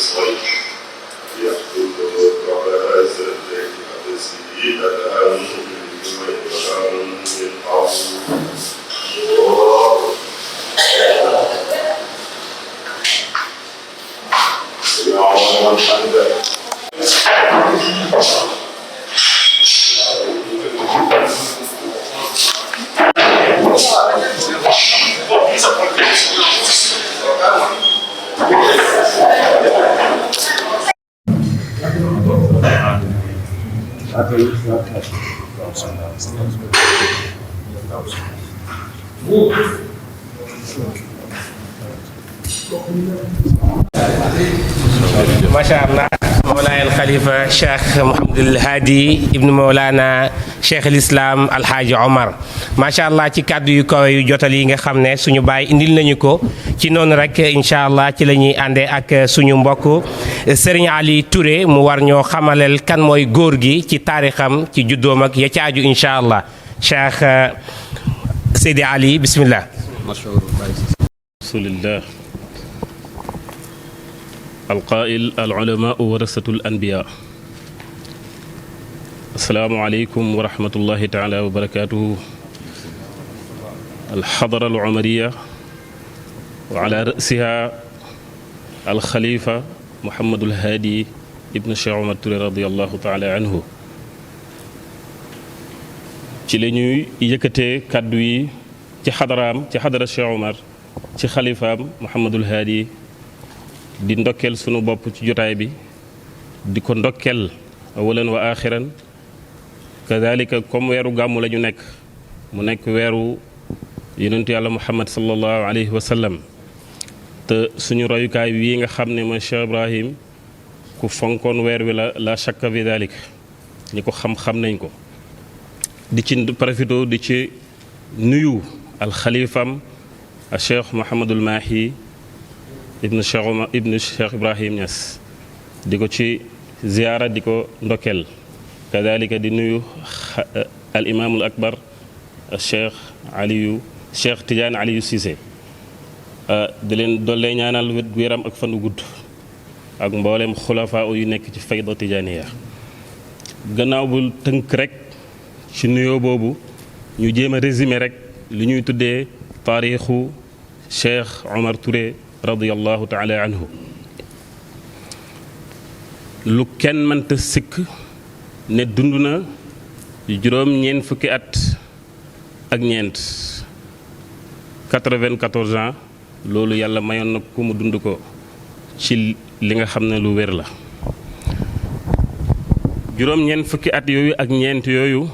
الصيف يخطب ربها سلك تسيد الأمن والأمن الحظ سمع من حمده macha allah Mawlaay al Khalifa Cheikh Mouhamadul Hadi ibnu Mawlana Cheikh al Islam Alhaaji Omar macha allah ci kàddu yu kawe yu jotal yi nga xam ne suñu baay indil nañu ko ci noonu rek incha allah ci la ñuy àndee ak suñu mbokk Serigne Ali Touré mu war ñoo xamaleel kan mooy góor gi ci taarixam ci juddoom ak ya ci aju incha allah Cheikh Seydi Ali bismillah. rasulillah alqaa'il al-ulamaa'u warasatul anbiyaa. assalaamu aleykum wa rahmatullahi taala wa barakaatuhu. alxadara al-umariya wa ala ra'siha alxalifa Muhammadul Haadi ibn Cheikh Omar Touré radiyallahu taala anhu. ci la ñuy yëkkatee kàddu yi ci xadaraam ci xadara Cheikh Omar ci xalifaam Muhammadul Haadi di ndokkeel sunu bopp ci jotaay bi di ko ndokkeel awalan wa axiran kadalika comme weeru gàmmu la ñu nekk mu nekk weeru yonentu yàlla Muhammad sallallahu alayhi wa sallam te suñu royukaay wii nga xam ne mooy Cheikh Ibrahim ku fonkoon weer wi la shakka fi dalik ñi ko xam-xam nañ ko di ci profito di ci nuyu alxalifam a Cheikh Mouhamadul Mahi ibnu Cheikh Omar ibnu Cheikh Ibrahim Niass di ko ci ziyaara di ko ndokkeel kadalika di nuyu al imaamul akbar Cheikh Tidiane Aliou Cissé di leen dollee ñaanal wéram ak fanu gudd ak mboolem xulafaa yu nekk ci fayda tijaaniya gannaaw bu tënk rek ci nuyoo boobu ñu jéem a résumé rek li ñuy tuddee taarixu Cheikh Omar Touré radiyallahu taala anhu. lu kenn mënta sikk ne dund na juróom-ñeent fukki at ak ñeent 94 ans loolu yàlla mayoon na ku mu dund ko ci li nga xam ne lu wér la. juróom-ñeent fukki at yooyu ak ñeent yooyu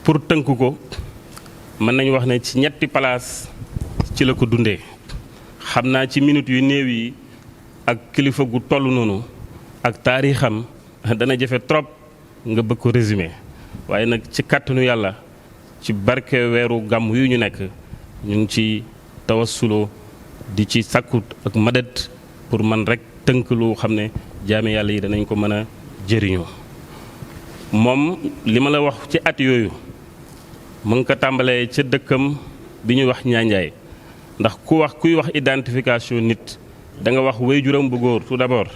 pour tënk ko mën nañu wax ne ci ñetti palaas ci la ko dundee. xam naa ci minute yu néew yi ak kilifa gu toll noonu ak taarixam dana jafe trop nga bëgg ko résumé waaye nag ci kàttanu yàlla ci barke weeru gàmm yu ñu nekk ñu ngi ci tawassuloo di ci sàkkut ak madat pour man rek tënk lu xam ne jaame yàlla yi danañ ko mën a jëriñoo. moom li ma la wax ci at yooyu mu ngi ko tàmbalee ca dëkkam bi ñuy wax ñaanjaay ndax kuy wax identification nit da nga wax waajuram bu góor tout d'abord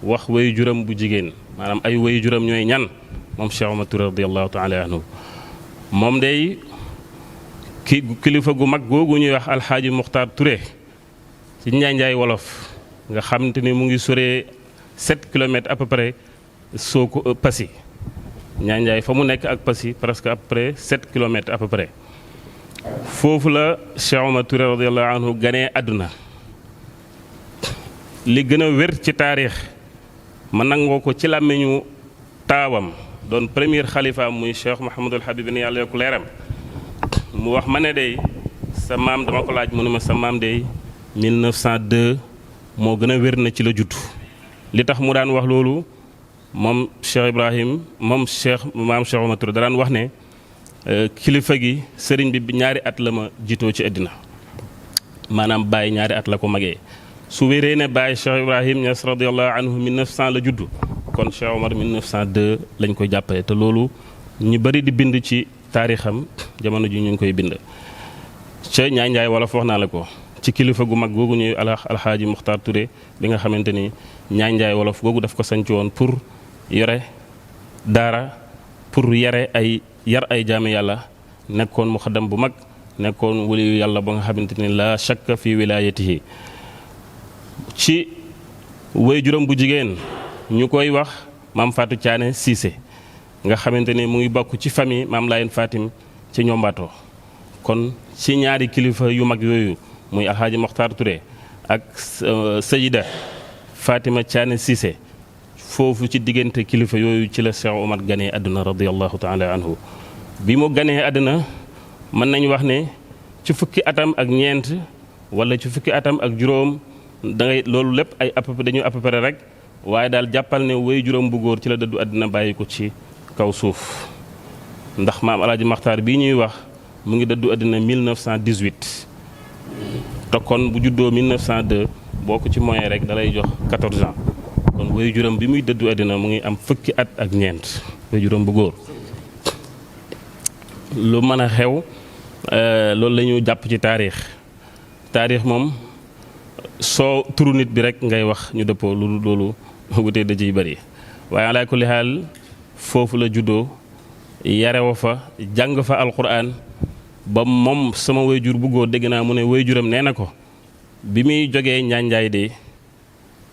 wax waajuram bu jigéen maanaam ay waajuram ñooy ñan moom Cheikh Omar Touré radiyallahu taala anhu. moom day kilifa gu mag googu ñuy wax alxaaji Muxtaar Touré ci Njaanjaay wolof nga xamante ni mu ngi soree 7 kilomètres à peu près soo ko Passy Njaanjaay fa mu nekk ak Passy presque à peu près 7 kilomètres à peu près. foofu la Cheikh Omar Touré radiyallahu anhu ganee àdduna. li gën a wér ci taarix ma nangoo ko ci làmmiñu taawam doon premier xalifa muy Cheikh Mouhamadul Habib ni yàlla yokku leeram mu wax ma ne day sa maam dama ko laaj mu ne ma sa maam day 1902 moo gën a wér na ci la judd. li tax mu daan wax loolu moom Cheikh Ibrahim maam Cheikh Omar Touré da daan wax ne kilifa gi sëriñ bi ñaari at la ma jiitoo ci àddina maanaam Baye ñaari at la ko magee su wéree ne Baye Cheikh Ibrahim Niass radiyallahu anhu 1900 la judd kon Cheikh Omar 1902 lañ koy jàppale te loolu ñu bari di bind ci taarixam jamono ji ñu ngi koy bind. ca Njaanjaay wolof wax naa la ko ci kilifa gu mag googu ñuy alxaaji Muxtaar Touré bi nga xamante ni ñaanjaay wolof googu daf ko sanc woon pour yore daara pour yar ay jaami yàlla nekkoon muxaddam bu mag nekkoon waliyu yàlla ba nga xamante ni la shakka fi wilayatihi ci waajuram bu jigéen ñu koy wax maam Fatou Thiané Cissé nga xamante ni mu ngi bokk ci famille maam Layen Fatim ci ñombaato kon ci ñaari kilifa yu mag yooyu muy alxaaji Mokhtar Touré ak Sayida Fatima Thiané Cissé foofu ci diggante kilifa yooyu ci la Cheikh Omar ganee àdduna radiyallahu taala anhu bi mu ganee àdduna mën nañu wax ne ci fukki atam ak ñeent wala ci fukki atam ak juróom dangay loolu lépp ay dañuy à peu près rek waaye daal jàppal ne way juróom bu góor ci la dëddu àdduna bàyyi ko ci kaw suuf ndax maam alaaji Maxtaar bii ñuy wax mu ngi dëddu àdduna 1918 te kon bu juddoo 1902 boo ko ci moyen rek dalay jox 14 ans kon way juróom bi muy dëddu àdduna mu ngi am fukki at ak ñeent way juróom bu góor lu mën a xew loolu la ñu jàpp ci taarix moom soo turu nit bi rek ngay wax ñu dëppoo loolu wutee da ciy bëri waaye alaa kulli xaal foofu la juddoo yarewo fa jàng fa alquran ba moom sama wayjur bu góor dégg naa mu ne wayjuram nee na ko bi muy jógee Njaanjaay de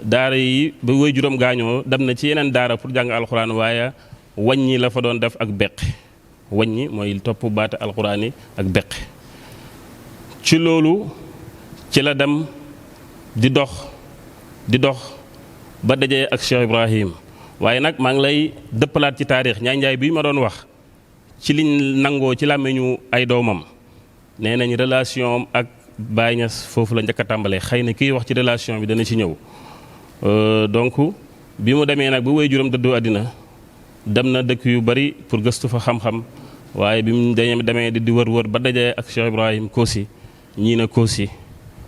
daara yi ba wayjuram gaañoo dem na ci yeneen daara pour jàng alquran waaye wàññi la fa doon def ak beq wàññi mooy topp baata alquran yi ak beq ci loolu ci la dem di dox ba dajee ak Cheikh Ibrahim waaye nag maa ngi lay dëppalaat ci taarix Njaanjaay bi ma doon wax ci liñ nangoo ci làmmiñu ay doomam nee nañ relation ak Baye Niass foofu la njëkk a tàmbalee xëy na kiy wax ci relation bi dana ci ñëw donc bi mu demee nag ba waajuram dëddoo àddina dem na dëkk yu bari pour gëstu fa xam-xam waaye bi mu demee di wër ba dajee ak Cheikh Ibrahim Kossy ñii na Kossy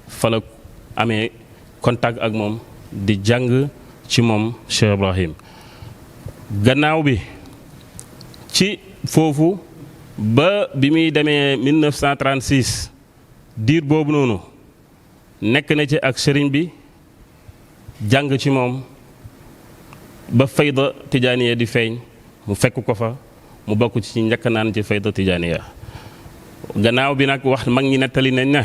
fa la amee contact ak moom di jàng ci moom Cheikh Ibrahim gannaaw bi ci foofu ba bi muy demee 1936 diir boobu noonu nekk na ci ak sëriñ bi jàng ci moom ba fayda tijaaniya di feeñ mu fekk ko fa mu bokk ci njëkk naan ci fayda tijaaniya gannaaw bi nag wax mag ñi nettali nañ ne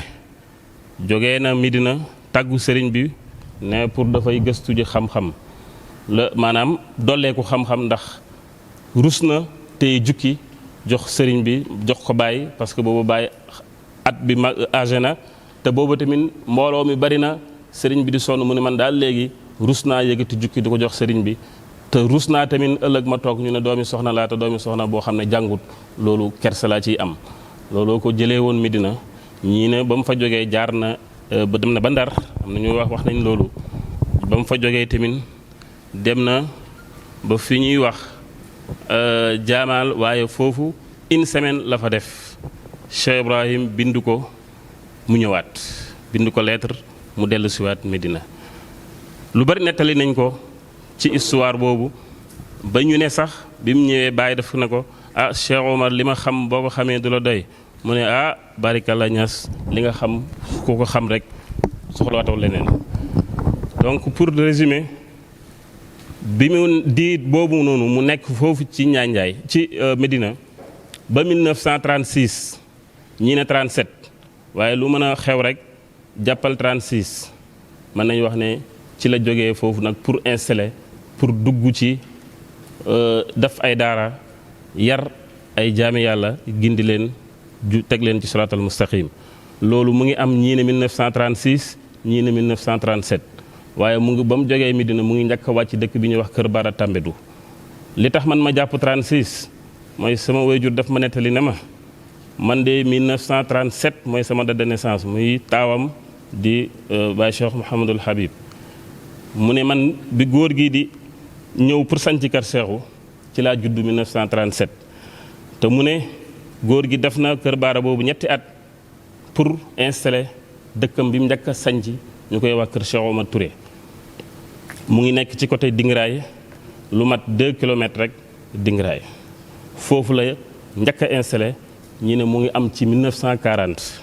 jógee na Medina tàggu sëriñ bi ne pour dafay gëstu ji xam-xam la maanaam dolleeku xam-xam ndax rus na tey jukki jox sëriñ bi jox ko Baye parce que boobu Baye at bi ma âgé na te boobu tamit mbooloo mi bari na sëriñ bi di sonn mu ne man daal léegi rus naa yëgati jukki di ko jox sëriñ bi te rus naa tamit ëllëg ma toog ñu ne doomi soxna laa te doomi soxna boo xam ne jàngut loolu kersa laa ciy am looloo ko jëlee woon Medina ñii ne ba mu fa jógee jaar na ba dem na ba Ndar am na ñu wax nañ loolu ba mu fa jógee tamit dem na ba fi ñuy wax jaamaal waaye foofu une semaine la fa def Cheikh Ibrahim bind ko mu ñëwaat bind ko lettre mu dellu siwaat Medina lu bari nettali nañ ko ci histoire boobu ba ñu ne sax bi mu ñëwee Baye def na ko ah Cheikh Omar li ma xam boo ko xamee du la doy mu ne ah barikalla Niass li nga xam ku ko xam rek soxlawaatoo leneen donc pour résumer bi mu diit boobu noonu mu nekk foofu ci Njaanjaay ci Medina ba 1936 ñii ne 37 waaye lu mën a xew rek jàppal 36 mën nañu wax ne ci la jógee foofu nag pour installer pour dugg ci def ay daara yar ay jaami yàlla gindi leen teg leen ci siraatal mustaqim loolu mu ngi am ñii ne 1936 ñii ne 1937 waaye mu ngi ba mu jógee Medina mu ngi njëkk a wàcc dëkk bi ñuy wax Kër Bara Tambédou li tax man ma jàpp 36 mooy sama waajur daf ma nettali ne ma man de 1937 mooy sama date de naissance muy taawam di Baye Cheikh Mouhamadul Habib mu ne man bi góor gi di ñëw pour sanc kër Seexu ci laa juddu 1937 te mu ne góor gi def na Kër Bara boobu ñetti at pour installer dëkkam bi mu njëkk a sanc ñu koy wax kër Cheikh Omar Touré mu ngi nekk ci côté Dingiraay lu mat 2 kilomètres rek Dingiraay foofu la njëkk a installé ñi ne mu ngi am ci 1940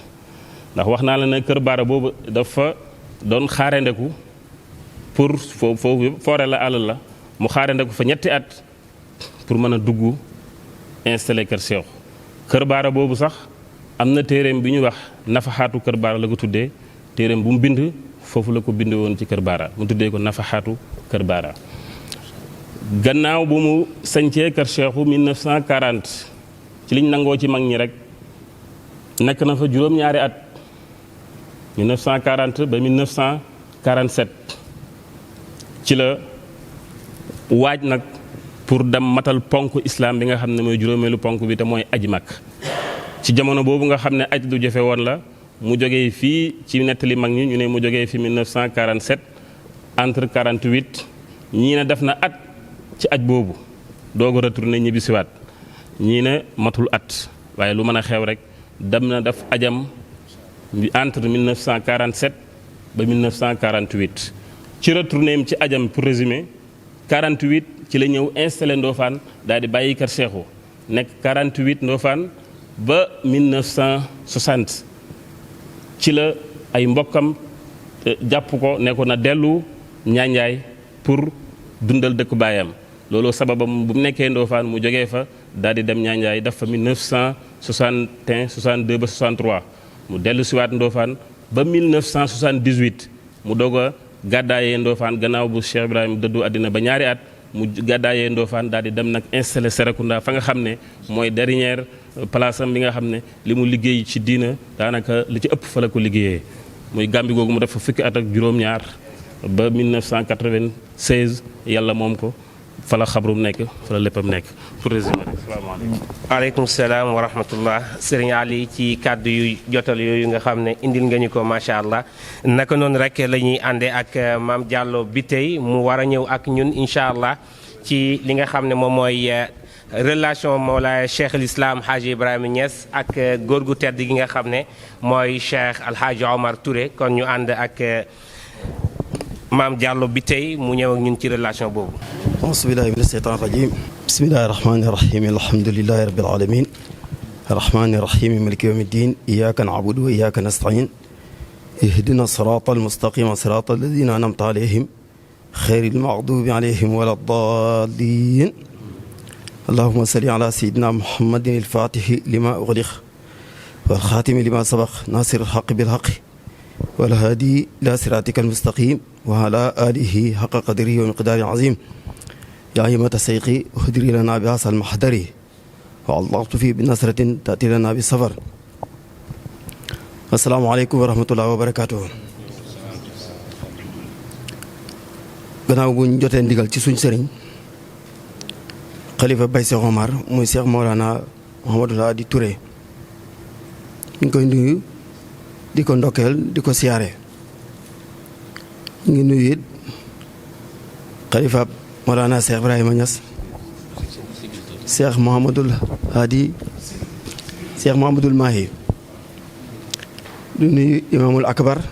ndax wax naa la ne Kër Baara boobu dafa doon xaarandeku pour foofu foore la àll la mu xaarandeku fa ñetti at pour mën a dugg installé Kër Cheikh. Kër Baara boobu sax am na téereem bi ñu wax nafaxaatu Kër Baara la ko tuddee téereem bu mu bind foofu la ko bind woon ci Kër Baara mu tuddee ko nafaxaatu Kër Baara. gannaaw bu mu sañcee Kër Cheikh 1940 ci liñ nangoo ci mag ñi rek nekk na fa juróom-ñaari at 1940 ba 1947 ci la waaj nag pour dem matal ponk islam bi nga xam ne mooy juróomeelu ponk bi te mooy aji mag ci jamono boobu nga xam ne aj du jafe woon la mu jógee fii ci nettali mag ñi ñu ne mu jógee fi 1947 entre 48 ñii ne def na at ci aj boobu doog a retourné ñibbisiwaat ñii ne matul at waaye lu mën a xew rek dem na def ajam entre 1947 ba 1948 ci retourné ci ajam pour résumer 48 ci la ñëw installé Ndofane daal di bàyyi Kër Cheikhu nekk 48 Ndofane ba 1960 ci la ay mbokkam jàpp ko ne ko na dellu Ñaanjaay pour dundal dëkk baayam looloo sababam bu mu nekkee Ndofane mu jógee fa daal di dem Ñaanjaay def fa 1961 62 ba 63 mu dellu siwaat Ndofane ba 1978 mu doog a gàddaayee Ndofane gannaaw bu Cheikh Ibrahima dëddu àddina ba ñaari at mu gàddaayee Ndofane daal di dem nag installé Serekunda fa nga xam ne mooy dernière place am bi nga xam ne li mu liggéey ci diina daanaka li ci ëpp fa la ko liggéeyee muy Gàmbi googu mu def fa fukki at ak juróom-ñaar ba 1996 yàlla moom ko fa la xabrum nekk fa la léppam nekk pour résumer rek salaamaaleykum. waaleykum salaam wa rahmatullah Serigne Ali ci kàddu yu jotal yooyu nga xam ne indil nga ñu ko macha allah naka noonu rek la ñuy àndee ak Mame Diallo bi tey mu war a ñëw ak ñun incha allah ci li nga xam ne moom mooy relation Mawlaay Cheikh al Islam Hadji Ibrahima Niass ak góor gu tedd gi nga xam ne mooy Cheikh Al Hadji Omar Touré kon ñu ànd ak Mame Diallo bi tey mu ñëw ak ñun ci relation boobu. auzu billaahi mina sheytaani rajiim bismillaahi rahmaani rahiim alhamdulillaahi rabbil aalamiin arrahmaani rahiim maaliki yawmi ddiin iyyaaka na'budu wa iyyaaka nasta'iin ihdina siraatal mustaqiim siraatal laziina an'amta alayhim xayril maxduubi alayhim wa lad-daalliin allahumma salli ala sayyidina muhammadin al-faatihi limaa ughliqa wal xaatimi limaa sabaqa naasiril haqqi bil haqqi wal haadi ilaa siraatikal mustaqiim wa ala aalihi haqqa qadrihi wa miqdaarihil aziim yaa himmata sayqi uhdiri lanaa bi haazal mahdari wa allaqtu fii bi nasratin taati lanaa bi safar. Assalaamu aleykum wa rahmatullaahi wa barakaatuh. gannaaw bu ñu jotee ndigal ci suñ sëriñ xalifa Baye Cheikh Omar muy Cheikh Mawlana Mouhamadul Hadi Touré ñu ngi koy nuyu di ko ndokkeel di ko siyaare ñu ngi nuyu it xalifa Mawlana Cheikh Ibrahima Niass Cheikh Mouhamadul Hadi Cheikh Mouhamadul Mahi di nuyu imaamul akbar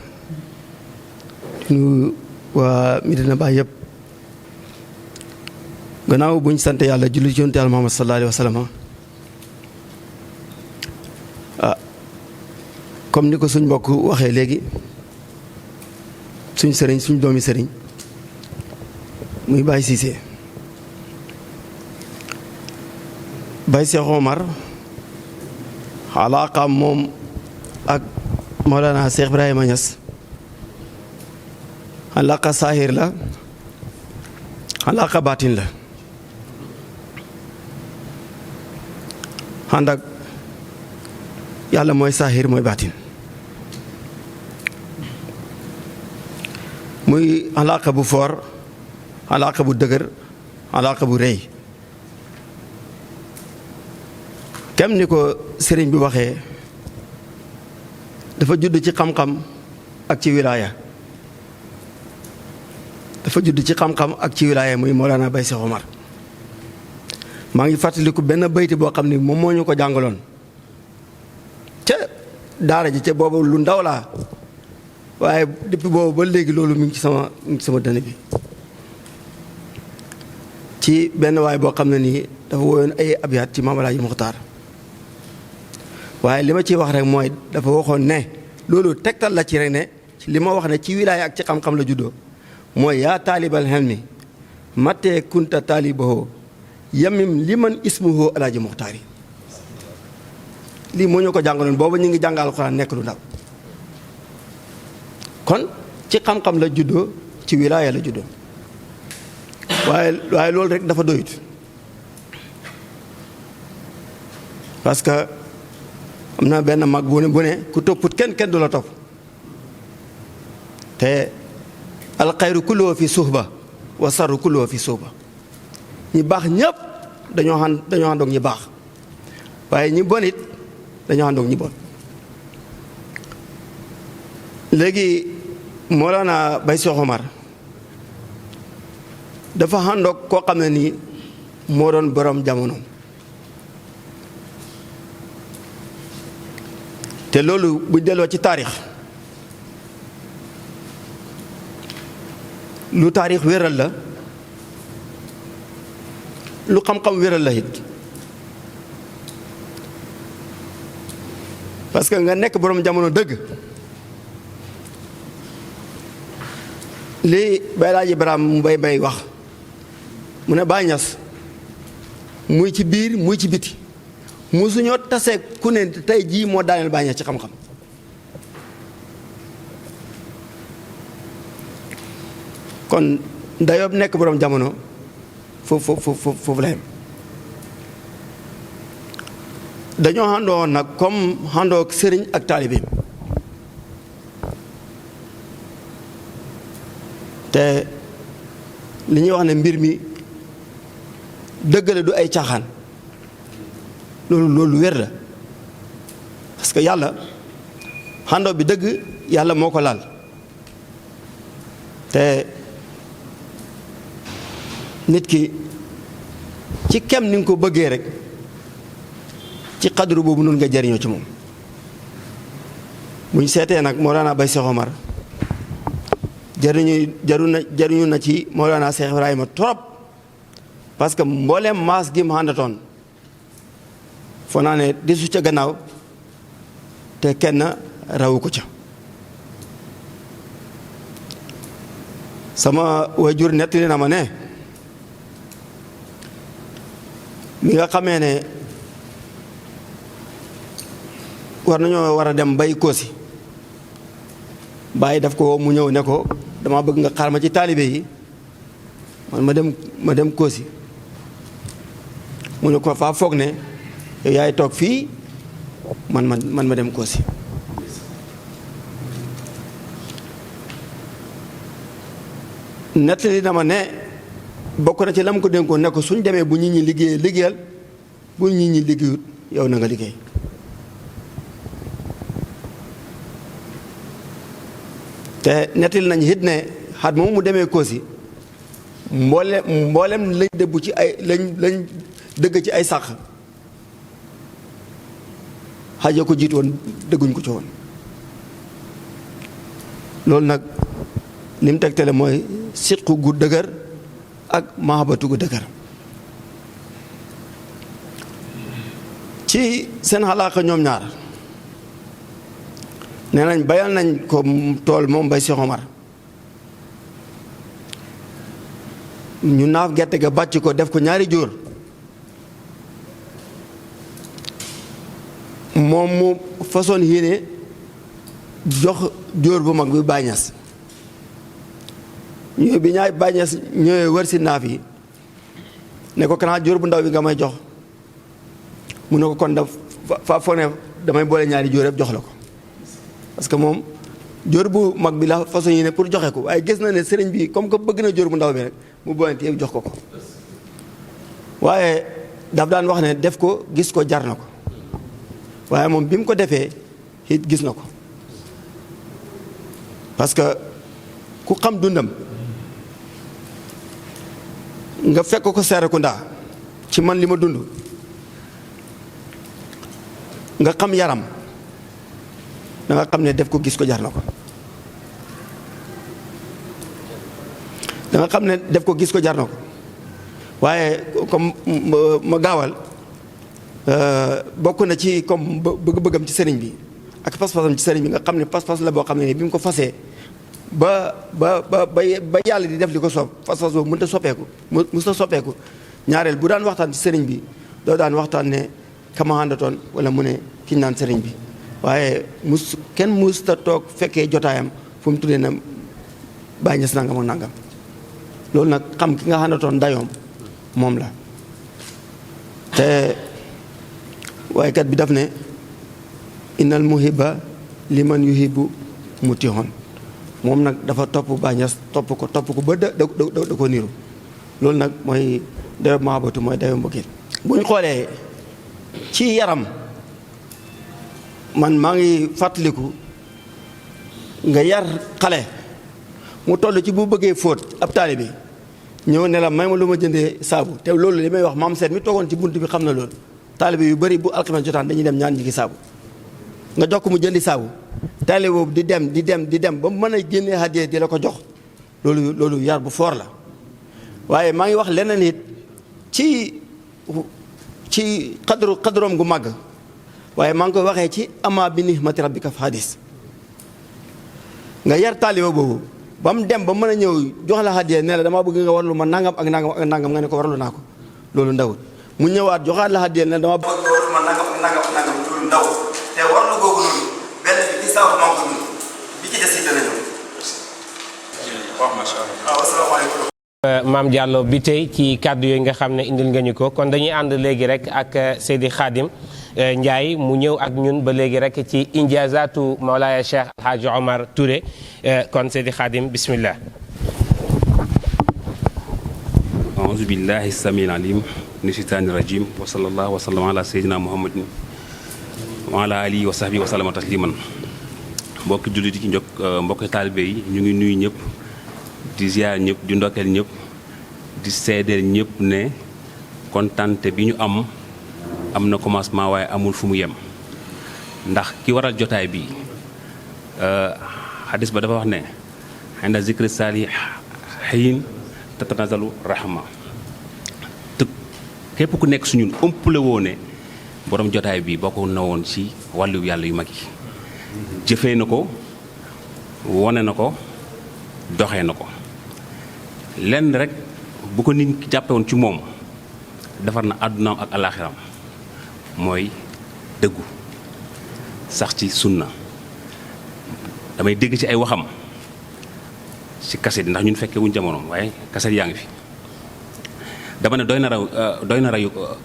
di nuyu waa Medina Baye yëpp gannaaw buñ sant yàlla julli ci yonent yàlla Muhammad sallallahu alayhi wa sallam comme ni ko suñ mbokk waxee léegi suñ sëriñ suñ doomi sëriñ muy Baye Cissé Baye Cheikh Omar alaaqaam moom ak Mawlana Cheikh Ibrahima Niass alaaqa saahir la alaaqa baatin la ànd ak yàlla mooy saahir mooy baatin muy alaaqa bu foor alaaqa bu dëgër alaaqa bu rëy kem ni ko sëriñ bi waxee dafa judd ci xam-xam ak ci wilaaya dafa judd ci xam-xam ak ci wilaaya muy Mawlana Baye Cheikh Omar maa ngi fàttaliku benn bayti boo xam ne moom moo ñu ko jàngaloon ca daara ji ca boobu lu ndaw laa waaye depuis boobu ba léegi loolu mi ngi ci sama dënn bi ci benn waay boo xam ne nii dafa woyoon ay abyaat ci Maam Alaaji Muxtaar waaye li ma ciy wax rek mooy dafa waxoon ne loolu tegtal la ci rek ne li ma wax ne ci wilaaya ak ci xam-xam la juddoo mooy yaa taalibal helmi mattee kunta taalibahoo yamim li man ismuhoo alaaji muxtaari lii moo ñu ko jàngaloon booba ñu ngi jàng alxuraan nekk lu ndaw kon ci xam-xam la juddoo ci wilaaya la juddoo waaye loolu rek dafa doyut parce que am na benn mag bu ne ku topput kenn du la topp te alxayru kulluhu fi suhba wa sarru kulluhu fi suhba ñi baax ñëpp dañoo àndoog ñi baax waaye ñi bon it dañoo àndoog ñi bon léegi Mawlana Baye Cheikh Omar dafa àndoog koo xam ne nii moo doon borom jamono te loolu bu delloo ci taarix lu taarix wéral la lu xam-xam wéral la it parce que nga nekk borom jamono dëgg li Baye Laaji Ibrahima mu bay wax mu ne Baye Ñas muy ci biir muy ci biti musuñoo tasee ku ne tey jii moo daaneel Baye Ñas ci xam-xam kon dayoob nekk borom jamono foofu la yem dañoo àndoo nag comme àndoo sëriñ ak taalibe te li ñuy wax ne mbir mi dëggale du ay caaxaan loolu wér la parce que yàlla àndoo bi dëgg yàlla moo ko laal te nit ki ci kem ni nga ko bëggee rek ci xadru boobu noonu nga jariñoo ci moom buñ seetee nag Mawlana Baye Cheikh Omar jariñu na ci Mawlana Cheikh Ibrahima trop parce que mbooleem maas gi mu àndatoon foo naa ne disu ca gannaaw te kenn rawu ko ca sama waajur nettali na ma ne mi nga xamee ne war a dem bay Koosi bàyyi daf ko mu ñëw ne ko dama bëgg nga xaar ma ci taalibe yi man ma dem Koosi mu ne ko faa foog ne yow yaay toog fii man ma dem Koosi nettali na ma ne bokk na ci lam ko dénkoon ne ko suñ demee bu nit ñi liggéeyal bu nit ñi liggéeyut yow na nga liggéey te nettali nañ it ne xat moom mu demee Koosi mboolem lañ dëbbu ci ay lañ dëgg ci ay sàq xaja ko jiit woon dëgguñ ko ci woon loolu nag li mu tegtale mooy sitqu gu dëgër ak mahabatu gu dëgër ci seen xalaaka ñoom ñaar nee nañ bayal nañ ko tool moom Baye Cheikh Omar ñu naaf gerte ga bàcc ko def ko ñaari jóor moom mu façon yéene jox jóor bu mag bi Baye Niass ñëw bi ñaay Baye Niass ñëwee wër si naaf yi ne ko kanaa jóor bu ndaw bi nga may jox mu ne ko kon fa foog ne damay boole ñaari jóor yëpp jox la ko parce que moom jóor bu mag bi la façon yi ne pour joxe ko waaye gis na ne sëriñ bi comme que bëgg na jóor bu ndaw bi rek mu boolente yëpp jox ko waaye daf daan wax ne def ko gis ko jar na ko waaye moom bi mu ko defee it gis na ko parce que ku xam dundam nga fekk ko Serekunda ci man li ma dund nga xam yaram da nga xam ne def ko gis ko jar na ko da nga xam ne def ko gis ko jar na ko waaye comme ma gaawal bokk na ci comme bëgg-bëggam ci sëriñ bi ak pas-pasam ci sëriñ bi nga xam ne pas-pas la boo xam ne bi mu ko fasee ba yàlla di def li ko soob pas-pas boobu mënut a soppeeku mënut a soppeeku ñaareel bu daan waxtaan ci sëriñ bi doo daan waxtaan ne kama àndatoon wala mu ne kiñ naan sëriñ bi waaye kenn musta toog fekkee jotaayam fu mu tuddee na Baay Ñas nangam ak nangam loolu nag xam ki nga àndatoon dayoom moom la te waaykat bi daf ne innal muhibba liman yuhibbu mutihon moom nag dafa topp Baay Ñas topp ko ba da ko niru loolu nag mooy dayo mahabatu mooy dayo mbëggeel bu ñu xoolee ci yaram man maa ngi fàttaliku nga yar xale mu toll ci bu bëggee fóot ab taalibe bi ñëw ne la may ma lu ma jëndee saabu te loolu li may wax maam seet mi toogoon ci bunt bi xam na loolu taalibe yu bëri bu alxames jotaan dañuy dem ñaan jigi saabu nga jox ko mu jëndi saabu taalibe boobu di dem ba mën a génnee hadiya di la ko jox loolu yar bu foor la waaye maa ngi wax leneen it ci xadroom gu màgg waaye maa ngi koy waxee ci ama bi nihmati rabbika fa hadis nga yar taalibe boobu ba mu dem ba mën a ñëw jox la hadiya ne la damaa bëgg nga warlu ma nangam ak nangam ak nangam nga ne ko warlu naa ko loolu ndawut mu ñëwaat joxaat la hadiya ne dama bëgg nga warlu ma nangam ak nangam ak nangam loolu ndawut te warlu googu noonu benn bi ci saabu maa ko dund bi ci des si dana ñëw. waaw macha allah. waaw asalaamaaleykum. Maam Diallo bi tey ci kàddu yooyu nga xam ne indil nga ñu ko kon dañuy ànd léegi rek ak Seydi Khadim Ndiaye mu ñëw ak ñun ba léegi rek ci injazatu Mawlaaya Cheikh Alhaji Omar Touré kon Seydi Khadim bismillah. aouzu billahi samil alim min shaytaani rajim wa sallallahu wa sallam ala sayyidina muhammadin wa ala alihi wa sahbihi wa sallama tasliman mbokki jullit yi ci njokk mbokki taalibe yi ñu ngi nuyu ñëpp di ziar ñëpp di ndokkeel ñëpp di seedeel ñëpp ne kontante bi ñu am na commencement waaye amul fu mu yem ndax ki waral jotaay bi xadis ba dafa wax ne inda zikri saalihiin tatanazalu rahma te képp ku nekk suñun ëmpale woo ne borom jotaay bi bokk na woon ci wàllu yàlla yu mag yi jëfee na ko wone na ko doxee na ko lenn rek bu ko nit ki jàppe woon ci moom defar na àddunaam ak alaaxiram mooy dëggu sax ci sunna damay dégg ci ay waxam ci kaset ndax ñun fekkee wuñ jamonoom waaye kaset yaa ngi fi dama ne doy na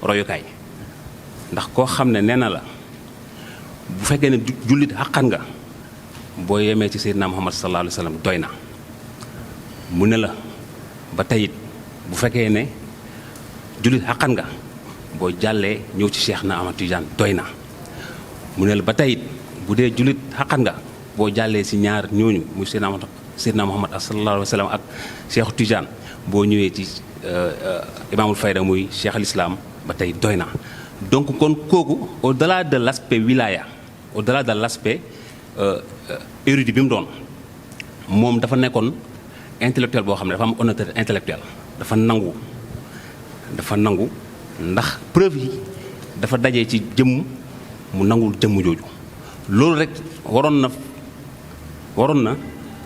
royukaay ndax koo xam ne nee na la bu fekkee ne jullit xaqan nga boo yemee ci Seydina Muhammad sallallahu alayhi wa sallam doy na mu ne la ba teyit bu fekkee ne jullit xaqan nga boo jàllee ñëw ci Cheikh na Ahmad Tidiane doy na mu ne la ba teyit bu dee jullit xaqan nga boo jàllee si ñaar ñooñu muy Seydina Muhammad sallallahu alayhi wa sallam ak Cheikh Tidiane boo ñëwee ci imaamul fayda muy Cheikh al Islam ba tey doy na donc kon kooku au delà de l' aspect wilaya au delà de l' aspect érudit bi mu doon moom dafa nekkoon intellectuel boo xam ne dafa am honnêteté intellectuelle dafa nangu ndax preuve yi dafa dajee ci jëmm mu nangul jëmm jooju loolu rek waroon na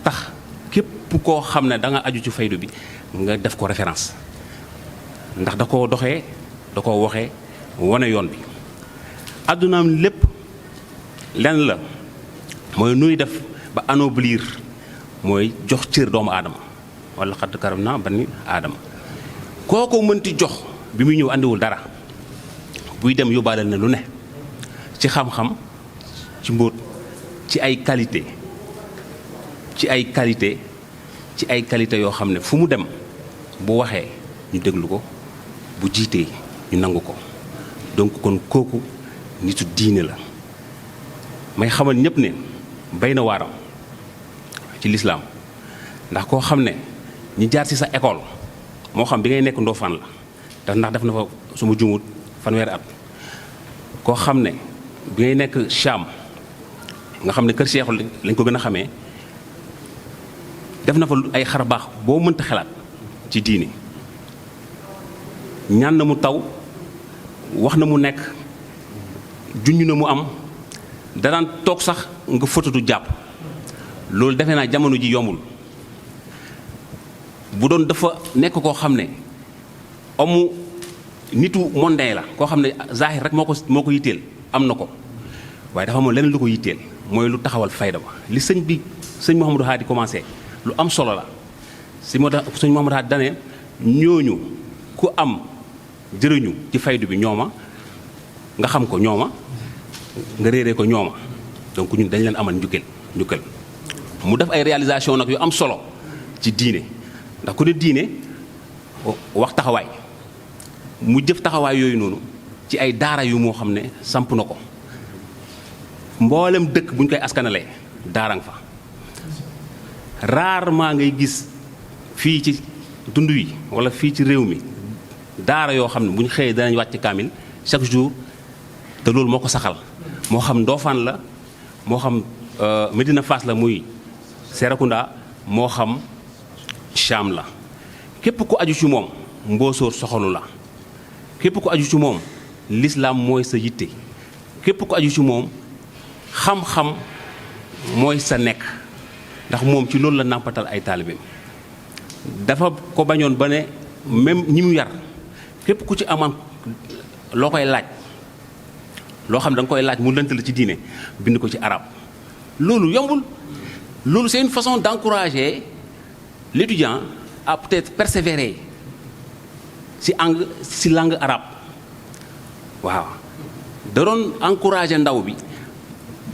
tax képp koo xam ne da nga aju ci faydu bi nga def ko référence ndax da koo doxee da koo waxee wane yoon bi àddunaam lépp lenn la mooy nuy def ba anoblir mooy jox cër doomu aadama wala xadd karam na bani aadama koo ko mënti jox bi muy ñëw àndiwul dara buy dem yóbbaale na lu ne ci xam-xam ci mbóot ci ay qualité yoo xam ne fu mu dem bu waxee ñu déglu ko bu jiitee ñu nangu ko donc kon kooku nitu diine la may xamal ñëpp ne bay na waaram ci lislaam ndax koo xam ne ñi jaar ci sa école moo xam bi ngay nekk Ndofane la ndax def na fa suma jumut fanweeri at koo xam ne bi ngay nekk Cham nga xam ne kër Cheikh lañ ko gën a xamee def na fa ay xarbaax boo mënta xalaat ci diine ñaan na mu taw wax na mu nekk junj na mu am danaan toog sax nga fotatu jàpp loolu defe naa jamono ji yombul bu doon dafa nekk koo xam ne amu nitu mondain la koo xam ne zahir rek moo ko yitteel am na ko waaye dafa amoon leneen lu ko yitteel mooy lu taxawal fayda ba li sëñ Mouhamadou Hadi commencé lu am solo la sëñ Mouhamadou Hadi dane ñooñu ku am jërëñu ci faydu bi ñooma nga xam ko ñooma nga réeree ko ñooma donc ñun dañ leen amal njukkal mu def ay réalisation nag yu am solo ci diine ndax ku ne diine wax taxawaay mu jëf taxawaay yooyu noonu ci ay daara yu moo xam ne samp na ko mboolem dëkk bu ñu koy askanalee daara nga fa rarement ngay gis fii ci dund wi wala fii ci réew mi daara yoo xam ne bu ñu xëyee danañ wàcc kaamil chaque jour te loolu moo ko saxal moo xam Ndofane la moo xam Medina Fass la muy Serekunda moo xam Cham la képp ku aju ci moom mboosóor soxalu la képp ku aju ci moom lislaam mooy sa yitte képp ku aju ci moom xam-xam mooy sa nekk ndax moom ci loolu la nàmpatal ay taalibeem dafa ko bañoon ba ne même ñi mu yar képp ku ci amaan loo koy laaj loo xam ne da nga koy laaj mu lënt la ci diine bind ko ci arab loolu yombul loolu c'est une façon d'encourager l'étudiant à peut-être persévérer ci langue arabe waaw da doon encourager ndaw bi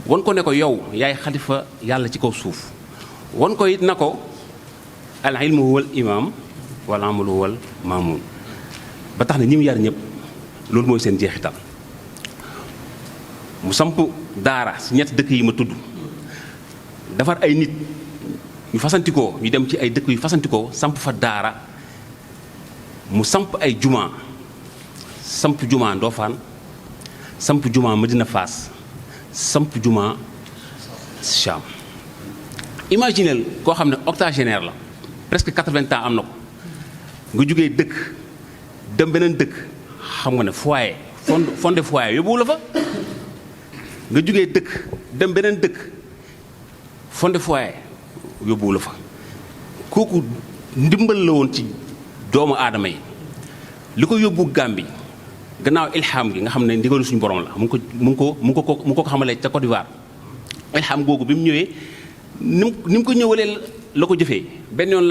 wan ko ne ko yow yaay xalifa yàlla ci kaw suuf wan ko it na ko al ilmu huwal imam wal amalu huwal maamun ba tax na ñi mu yar ñëpp loolu mooy seen jeexital mu samp daara ci ñett dëkk yi ma tudd defar ay nit ñu fasantikoo ñu dem ci ay dëkk yu fasantikoo samp fa daara mu samp ay juma samp juma Ndofane samp juma Medina Fass samp juma Cham imaginez koo xam ne octogénaire la presque 80 ans am na ko nga jógee dëkk dem beneen dëkk xam nga ne foyer fondé foyer yóbbuwu la fa nga jógee dëkk dem beneen dëkk fondé foyer yóbbuwu la fa kooku ndimbal la woon ci doomu aadama yi li ko yóbbu Gambie gannaaw ilham gi nga xam ne ndigalu suñu borom la mu ngi ko xamalee ca Côte d'Ivoire ilham googu bi mu ñëwee ni mu ko ñëwalee la ko jëfee benn yoon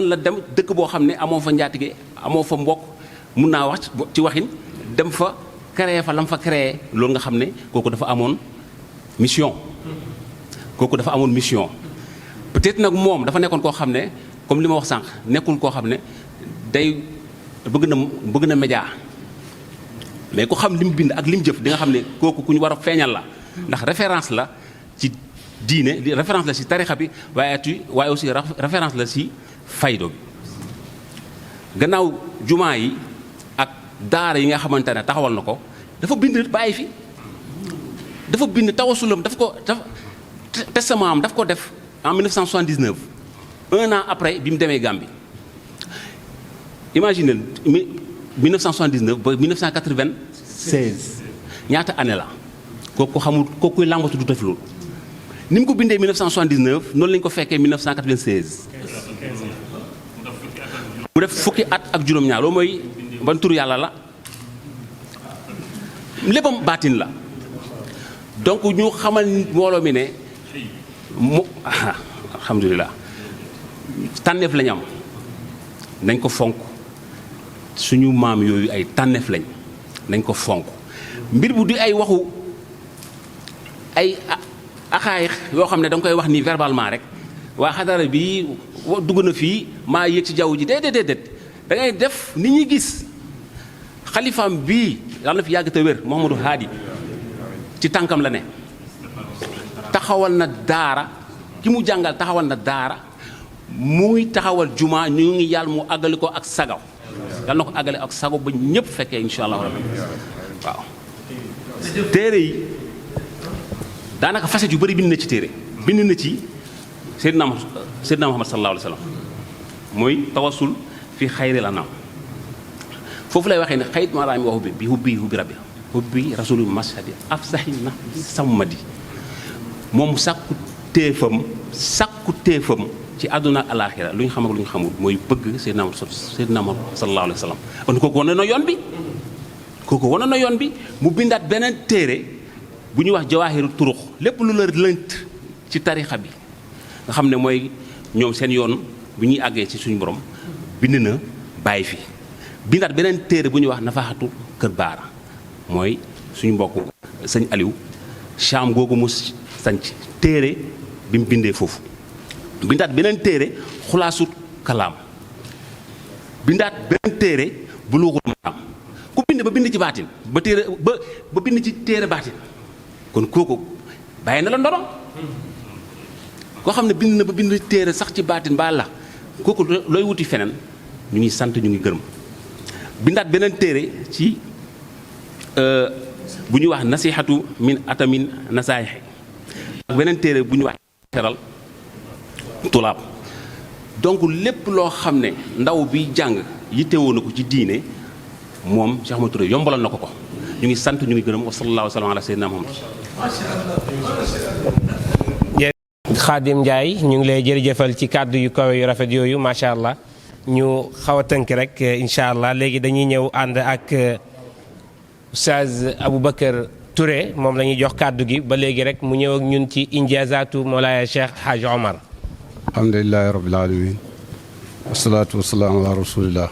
la dem dëkk boo xam ne amoo fa njaatige amoo fa mbokk mun naa wax ci waxin dem fa créé fa lam fa créé loolu nga xam ne kooku dafa amoon mission peut-être nag moom dafa nekkoon koo xam ne comme li ma wax sànq nekkul koo xam ne day bëgg na média mais ku xam li mu bind ak li mu jëf di nga xam ne kooku ku ñu war a feeñal la ndax référence la ci diine référence la ci tarixa bi waaye aussi référence la ci faydo bi gannaaw jumaa yi ak daara yi nga xamante ne taxawal na ko dafa bind bàyyi fi dafa bind tawasulam testament am daf ko def en 1979 un an après bi mu demee Gambie imaginez 1979 ba 1996 ñaata année la kooku xamul kooku kuy làmbatu du def loolu ni mu ko bindee 1979 noonu la ñu ko fekkee 1996 mu def fukki at ak juróom-ñaar loolu mooy ban tur yàlla la léppam baatin la donc ñu xamal mbooloo mi ne alhamdulilah tànneef lañ am nañ ko fonk suñu maam yooyu ay tànneef lañ nañ ko fonk mbir bu di ay waxu ay axaay yoo xam ne da nga koy wax nii verbalement rek waa xadara bi dugg na fii maa yéeg ci jaww ji déedéet da ngay def nit ñi gis xalifaam bii yàlla na fi yàgg te wér Mouhamadou Hadi ci tànkam la ne taxawal na daara ki mu jàngal taxawal na daara muy taxawal juma ñu ngi yàlla mu àggali ko ak sagaw yàlla na ko àggale ak sago ba ñëpp fekkee insha allah rabbi waaw téere yi daanaka facette yu bëri bind na ci téere bind na ci Seydina Muhammad sallallahu alayhi wa sallam mooy tawassul fi xayril anam foofu lay waxee ne xayit maanaam waxu bi hubbi rabbi hubbi rasulu mashadi afsahi na sammadi moom sàkku téefam ci àdduna ak alaaxira lu ñu xam ak lu ñu xamul mooy bëgg Seydina Muhammad sallallahu alayhi wa sallam kon kooku wane na yoon bi mu bindaat beneen téere bu ñuy wax jawaahiru turux lépp lu la lënt ci tarixa bi nga xam ne mooy ñoom seen yoon bu ñuy àggee ci suñu borom bind na bàyyi fi bindaat beneen téere bu ñuy wax nafaxatu kër baara mooy suñu mbokk sëñ Aliou Cham googu mu sanc téere bi mu bindee foofu bindaat beneen téere xulaasut kalaam bindaat beneen téere buluuxul maraam ku bind ba bind ci baatin ba bind ci téere baatin kon kooku bàyyi na la ndono koo xam ne bind na ba bind téere sax ci baatin ba la kooku looy wuti feneen ñu ngi sant ñu ngi gërëm bindaat beneen téere ci bu ñuy wax nasihatu min atamin nasaayixe ak beneen téere bu ñuy wax xeral tulaab donc lépp loo xam ne ndaw bi jàng yittewoo na ko ci diine moom Cheikh Ahmadou Touré yombalal na ko ko ñu ngi sant ñu ngi gërëm wa sallallahu wa sallam ala sayyidina Muhammad. Xaadim Ndiaye ñu ngi lay jërëjëfal ci kàddu yu kawe yu rafet yooyu macha allah ñu xaw a tënk rek incha allah léegi dañuy ñëw ànd ak Oustaz Aboubacar Touré moom la ñuy jox kàddu gi ba léegi rek mu ñëw ak ñun ci injaazaatu Mawlaaya Cheikh Hadj Omar. alhamdulilahi rabbil alamin wasalaatu wasalaamu ala rasulillah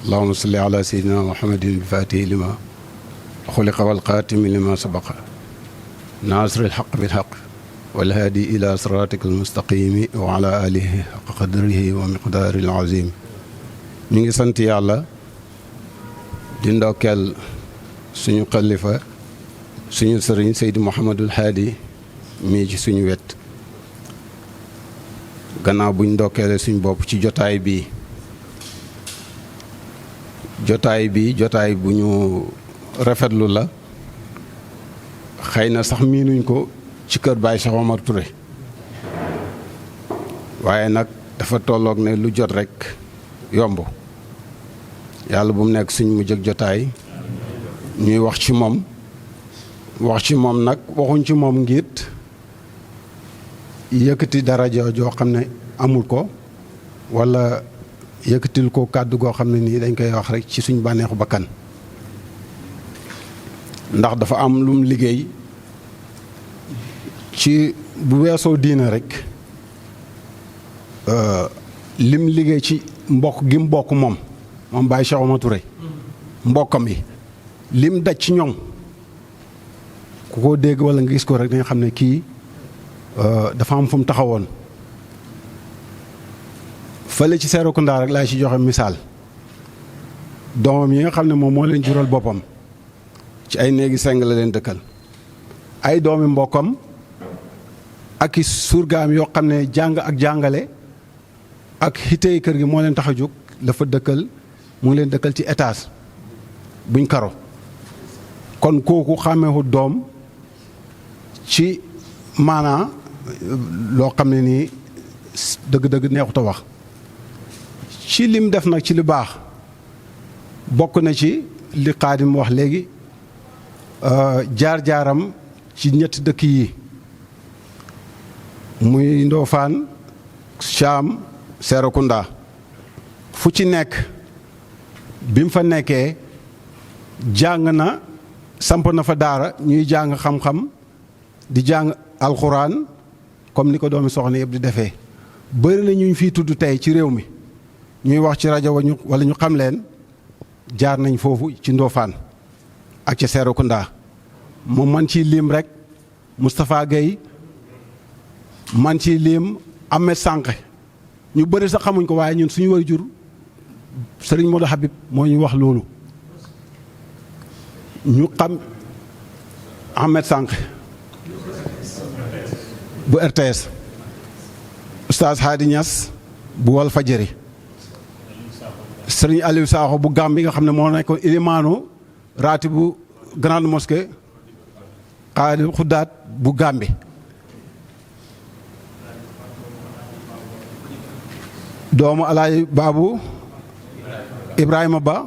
allahuma salli ala sayyidina muhammadin bi fatihi lima xuliqa wal xaatimi lima sabaqa naasiril xaq bil xaq wal haadi ila siraatika almustaqimi wa ala alihi xaqa qadrihi wa miqdaaril azim ñu ngi sant yàlla di ndokkeel suñu xalifa suñu sëriñ Seydi Mouhamadul Haadi mii ci suñu wet gannaaw buñ ndokkeele suñ bopp ci jotaay bi jotaay bu ñu rafetlu la xëy na sax miinuñ ko ci kër Baye Cheikh Omar Touré waaye nag dafa tolloog ne lu jot rek yomb yàlla bu mu nekk suñ mu jëg jotaay ñuy wax ci moom nag waxuñ ci moom ngiit yëkkati daraja joo xam ne amul ko walla yëkkatil ko kàddu goo xam ne nii dañ koy wax rek ci suñ bànneexu bakkan ndax dafa am lum liggéey ci bu weesoo diina rek lim liggéey ci mbokk gi mbokk moom Baye Cheikh Omar Touré mbokkam yi lim daj ci ñoom ku ko dégg walla nga gis ko rek danga xam ne kii dafa am fu mu taxawoon fële ci Serekunda rek laay ci joxe misaal doomam yi nga xam ne moom moo leen jural boppam ci ay néegi seng la leen dëkkal ay doomi mbokkam ak i surgaam yoo xam ne jàng ak jàngale ak xitey kër gi moo leen tax a jóg dafa dëkkal mu ngi leen dëkkal ci étage buñ karo kon kooku xàmmeewu doom ci maanaa loo xam ne nii dëgg-dëgg neexut a wax ci lim def nag ci li baax bokk na ci li Xaadim wax léegi jaar-jaaram ci ñetti dëkk yi muy Ndofaan Cham Serekunda fu ci nekk bi mu fa nekkee jàng na samp na fa daara ñuy jàng xam-xam di jàng alxuraan comme ni ko doomi soxna yëpp di defee bëri na ñu fiy tudd tey ci réew mi ñuy wax ci rajo wala ñu xam leen jaar nañ foofu ci Ndofaan ak ci Serekunda mu man ci lim rek Moustapha Gueye man ci lim Ahmed Sànqe ñu bëri sax xamuñ ko waaye ñun suñu waajur Serigne Modou Habib moo ñu wax loolu ñu xam Ahmed Sànqe bu RTS Oustaz Hadi Niass bu Walfadjri Serigne Aliou Sakho bu Gàmbi nga xam ne moo nekkoon ilimaanu raati bu grande mosquée Xaadi Xuddaat bu Gàmbi doomu Alaaji Baabu Ibrahima Ba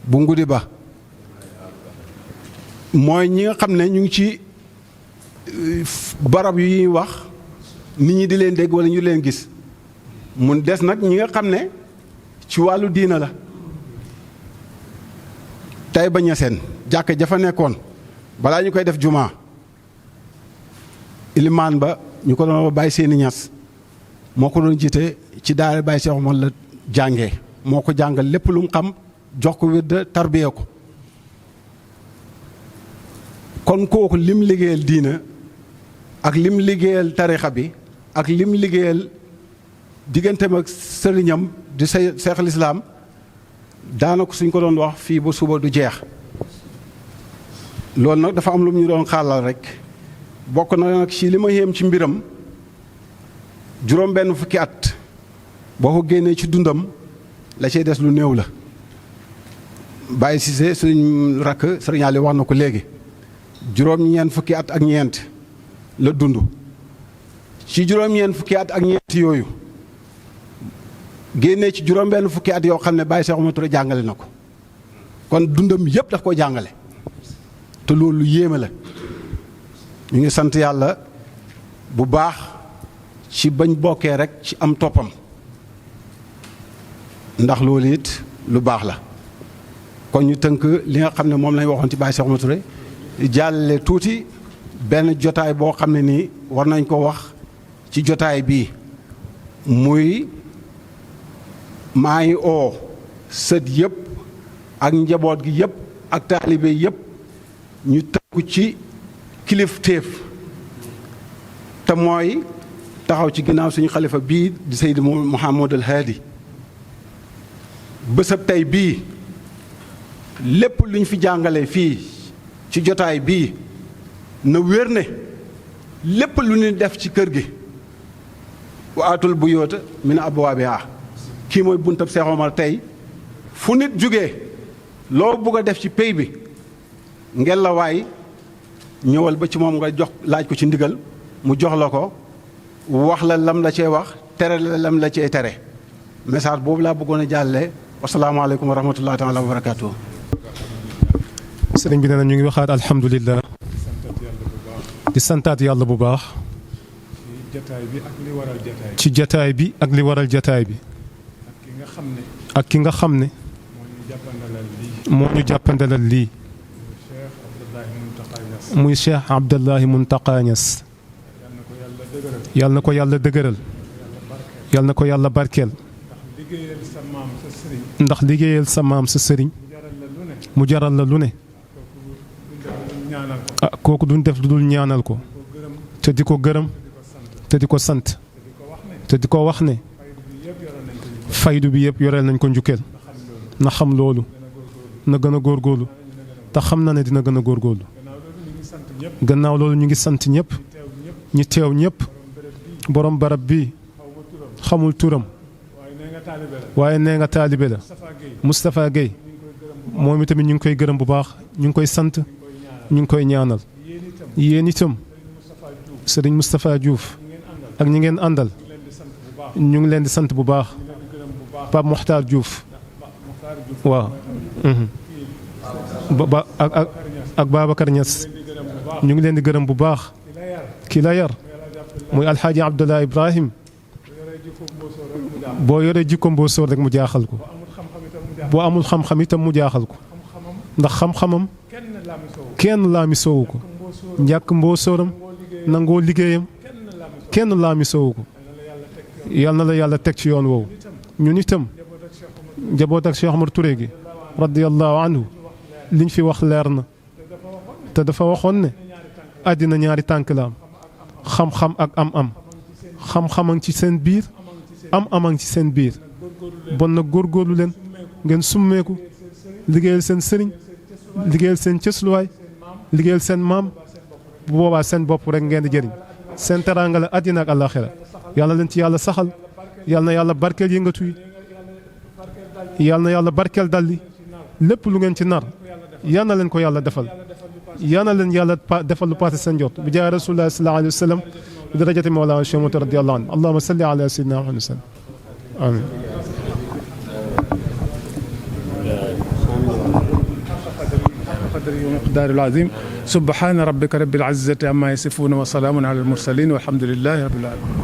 bu Ngudi Ba mooy ñi nga xam ne ñu ngi ci barab yu ñuy wax nit ñi di leen dégg wala ñu leen gis mun des nag ñi nga xam ne ci wàllu diina la. Taïba Niassène jàkka jafa nekkoon balaa ñu koy def jumaa ilimaan ba ñu ko doon Baye Seeni Ñas moo ko doon jiite ci daara Baye Cheikh Omar la jàngee moo ko jàngal lépp lu mu xam jox ko wird tarbiya ko kon kooku lim liggéeyal diina ak lim liggéeyal tarixa bi ak lim liggéeyal digganteem ak sëriñam di Seex al Islaam daanaka suñ ko doon wax fii ba suba du jeex loolu nag dafa am lu ñu doon xaalal rek bokk na nag ci li ma yéem ci mbiram juróom benn fukki at boo ko génnee ci dundam la cay des lu néew la Baye Cissé suñ rakk Sëriñ Ali wax na ko léegi juróom-ñeent fukki at ak ñeent la dund ci juróom-ñeent fukki at ak ñeent yooyu génnee ci juróom benn fukki at yoo xam ne Baye Cheikh Oumar Touré jàngale na ko kon dundam yépp daf ko jàngale te loolu lu yéeme la ñu ngi sant yàlla bu baax ci bañ bokkee rek ci am toppam ndax loolu it lu baax la kon ñu tënk li nga xam ne moom lañ waxoon ci Baye Cheikh Oumar Touré jàllale tuuti benn jotaay boo xam ne nii war nañ ko wax ci jotaay bii muy maa ngi oo sët yëpp ak njaboot gi yëpp ak taalibe yëpp ñu tënku ci kilifteef te mooy taxaw ci ginnaaw suñu xalifa bii di Seydi Mouhamadul Haadi bésab tey bii lépp luñ fi jàngale fii ci jotaay bii na wér ne lépp lu ñu def ci kër gi wa aatul buyuuta min abwaabihaa kii mooy buntab Cheikh Omar tey fu nit jógee loo bugg a def ci pey bi ngel la waay ñëwal ba ci moom nga jox laaj ko ci ndigal mu jox la ko wax la lam la cee wax tere la lam la cee tere message boobu laa bëggoon a jàllale wasalaamaaleykum wa rahmatullahi taala wa barakaatu. sëriñ bi nee na ñu ngi waxaat alhamdulilah di santaat yàlla bu baax ci jataay bi ak li waral jataay bi ak ki nga xam ne moo ñu jàppandalal lii muy Cheikh Abdallahi Muntaqa Niass yàlla na ko yàlla dëgëral yàlla na ko yàlla barkeel ndax liggéeyal sa maam sa sëriñ mu jaral la lu ne ah kooku duñ def lu dul ñaanal ko te di ko gërëm te di ko sant te di ko wax ne faydu bi yëpp yoreel nañ ko njukkeel na xam loolu na gën a góorgóorlu te xam na ne dina gën a góorgóorlu gannaaw loolu ñu ngi sant ñëpp ñi teew ñëpp borom barab bii xamul turam waaye nee nga taalibe la Moustapha Guèye moom itamit ñu ngi koy gërëm bu baax ñu ngi koy sant ñu ngi koy ñaanal yéen itam sëriñ Moustapha Diouf ak ñi ngeen àndal ñu ngi leen di sant bu baax Pape Mokhtar Diouf waaw ba ak Babacar Niass ñu ngi leen di gërëm bu baax ki la yar muy alxaaji Abdallah Ibrahim boo yoree jikko mbóosóor rek mu jaaxal ko boo amul xam-xam itam mu jaaxal ko ndax xam-xamam kenn laami soowu ko njàkk mbóosóoram nangoo liggéeyam kenn laami soowu ko yal na la yàlla teg ci yoon woowu ñun itam njaboot ak Cheikh Omar Touré gi radiyallahu anhu liñ fi wax leer na te dafa waxoon ne àddina ñaari tànk la am xam-xam ak am-am xam-xamang ci seen biir am-amang ci seen biir bon nag góorgóorlu leen ngeen summeeku liggéeyal seen sëriñ liggéeyal seen cësluwaay liggéeyal seen maam bu boobaa seen bopp rek ngeen di jëriñ seen teraanga la àddina ak àllaaxira yàlla leen ci yàlla saxal yàlla na yàlla barkeel yëngatu yi yàlla na yàlla barkeel dalli lépp lu ngeen ci nar yal na leen ko yàlla defal yal na leen yàlla defal lu paase seen jot bi jaay rasulullah sallallahu alayhi wa sallam bi darajati mawlana Cheikh Omar radiyallahu anhu allahumma salli ala sayyidina Muhammad amin قدره ومقداره العظيم سبحان ربك رب العزة عما يصفون وسلام على المرسلين والحمد لله رب العالمين.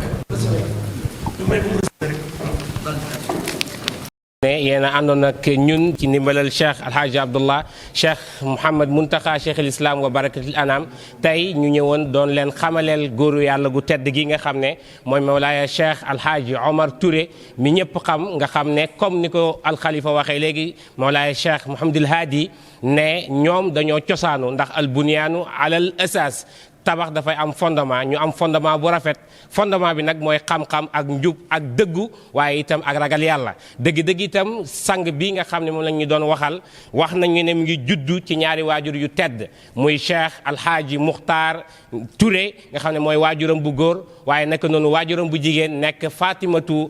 yéen a àndoon ak ñun ci ndimbalal Cheikh Alhaji Abdullah Cheikh Mouhamad Muntaxa Cheikh al Islam wa barakatul anam tey ñu ñëwoon doon leen xamaleel góoru yàlla gu tedd gi nga xam ne mooy Mawlaaya Cheikh Alhaji Omar Touré mi ñëpp xam nga xam ne comme ni ko alxalifa waxee léegi Mawlaaya Cheikh Mouhamadul Hadi ne ñoom dañoo cosaanu ndax al bunyaanu alal asas tabax dafay am fondement ñu am fondement bu rafet fondement bi nag mooy xam-xam ak njub ak dëggu waaye itam ak ragal yàlla dëgg-dëgg itam sang bii nga xam ne moom la ñu doon waxal wax nañu ne mu ngi juddu ci ñaari waajur yu tedd muy Cheikh Alhaaji Muxtaar Touré nga xam ne mooy waajuram bu góor waaye naka noonu waajuram bu jigéen nekk Fatimatu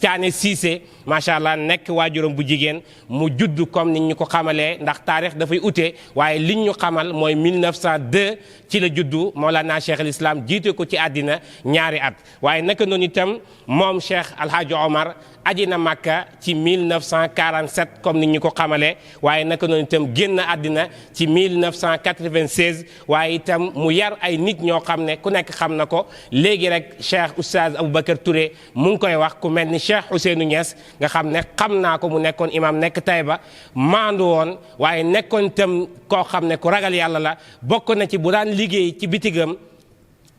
Caane Cissé macha allah nekk waajuram bu jigéen mu judd comme ni ñu ko xamalee ndax taarix dafay ute waaye liñ ñu xamal mooy 1902 ci la juddu Mawlana Cheikh al Islam jiite ko ci àddina ñaari at waaye naka noonu itam moom Cheikh Alhaji Omar aji na Makka ci 1947 comme ni ñu ko xamalee waaye naka noonu itam génn àddina ci 1996 waaye itam mu yar ay nit ñoo xam ne ku nekk xam na ko léegi rek Cheikh Oustaz Aboubacar Touré mu ngi koy wax ku mel ni Cheikh Ousseynou Niass nga xam ne xam naa ko mu nekkoon imam nekk Taïba maandu woon waaye nekkoon itam koo xam ne ku ragal yàlla la bokk na ci bu daan liggéey ci bitigam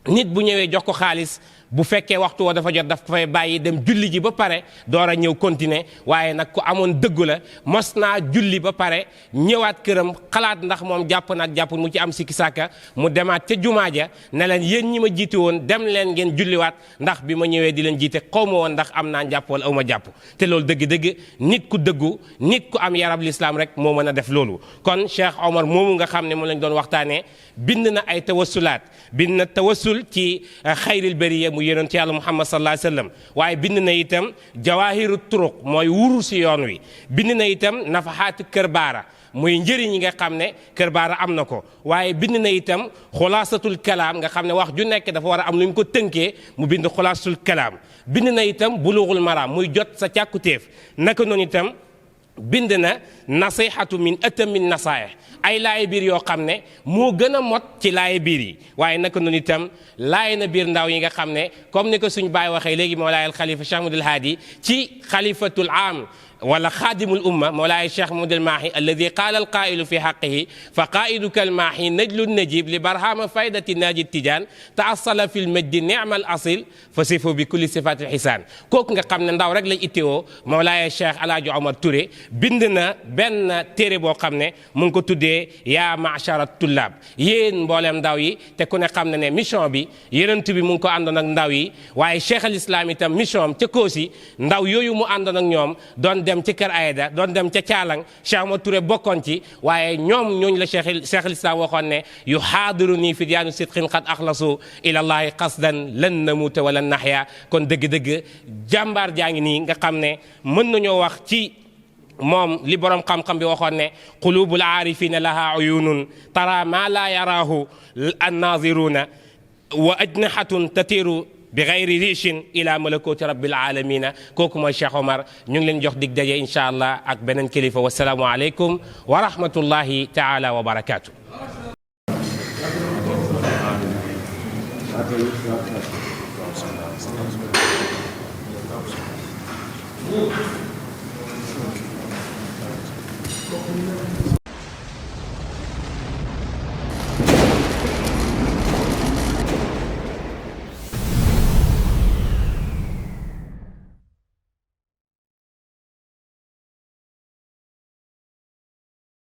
nit bu ñëwee jox ko xaalis bu fekkee waxtu woo dafa jot daf ko fay bàyyi dem julli ji ba pare door a ñëw continuer waaye nag ku amoon dëggu la mos naa julli ba pare ñëwaat këram xalaat ndax moom jàpp na ak jàppul mu ci am sikki sàkka mu demaat ca jumaa ja ne leen yéen ñi ma jiite woon dem leen ngeen julliwaat ndax bi ma ñëwee di leen jiite xaw ma woon ndax am naa jàpp wala aw ma jàpp te loolu dëgg-dëgg nit ku dëggu nit ku am yarab lislaam rek moo mën a def loolu kon Cheikh Omar moomu nga xam ne moom lañ doon waxtaanee bind na ay tawassulaat bind na tawassul ci xayril bariya mu yonent yàlla Muhammad sallallahu alayhi wa sallam waaye bind na itam jawaahiru turuq mooy wuru si yoon wi bind na itam nafahaatu kër baara muy njëriñ yi nga xam ne kër baara am na ko waaye bind na itam xulaasatul kalaam nga xam ne wax ju nekk dafa war a am lu ñu ko tënkee mu bind xulaasatul kalaam bind na itam bulughul maraam muy jot sa càkkutéef naka noonu itam bind na nasihatu min atamin nasaih ay laaye biir yoo xam ne moo gën a mot ci laaye biir yi waaye naka noonu itam laaye na biir ndaw yi nga xam ne comme ni ko suñ baay waxee léegi Mawlaay al Khalifa Cheikh Mouhamadoul Hadi ci xalifatul am wala xaadimul umma Mawlaay Cheikh Mouhamadoul Mahi alladi qaala al qaa'ilu fi haqqihi fa qaa'iduka al maahi najlu najib li barhama faydati naaji tijaan taassala fi l majdi ni'mal asil fa sifu bi kulli sifatil xisaan kooku nga xam ne ndaw rek lañ itteewoo Mawlaay Cheikh Alhaji Omar Touré bind na benn téere boo xam ne mu ngi ko tuddee yaa ma'shara tullaab yéen mboolem ndaw yi te ku ne xam ne ne mission bi yonent bi mu ngi ko àndoon ak ndaw yi waaye Cheikh al Islam itam mission am ca Koosi ndaw yooyu mu àndoon ak ñoom doon dem ci kër Ayda doon dem ca Caalang Cheikh Omar Touré bokkoon ci waaye ñoom ñooñu la Cheikh al Islam waxoon ne yu xaadiru nii fidyaanu sidqin qad axlasu ilallahi qasdan lan namuuta wala naxya kon dëgg-dëgg jàmbaar jaa ngi nii nga xam ne mën nañoo wax ci moom li borom xam-xam bi waxoon ne qulubul aarifina laha uyunun tara ma la yaraahu annaziruna wa ajnahatun tatiru bi gayri riichin ila malakooti rabbil alamina kooku mooy Cheikh Omar ñu ngi leen jox dig daje incha allah ak beneen kilifa wasalaamu aleykum wa rahmatullahi taala wa barakaatu.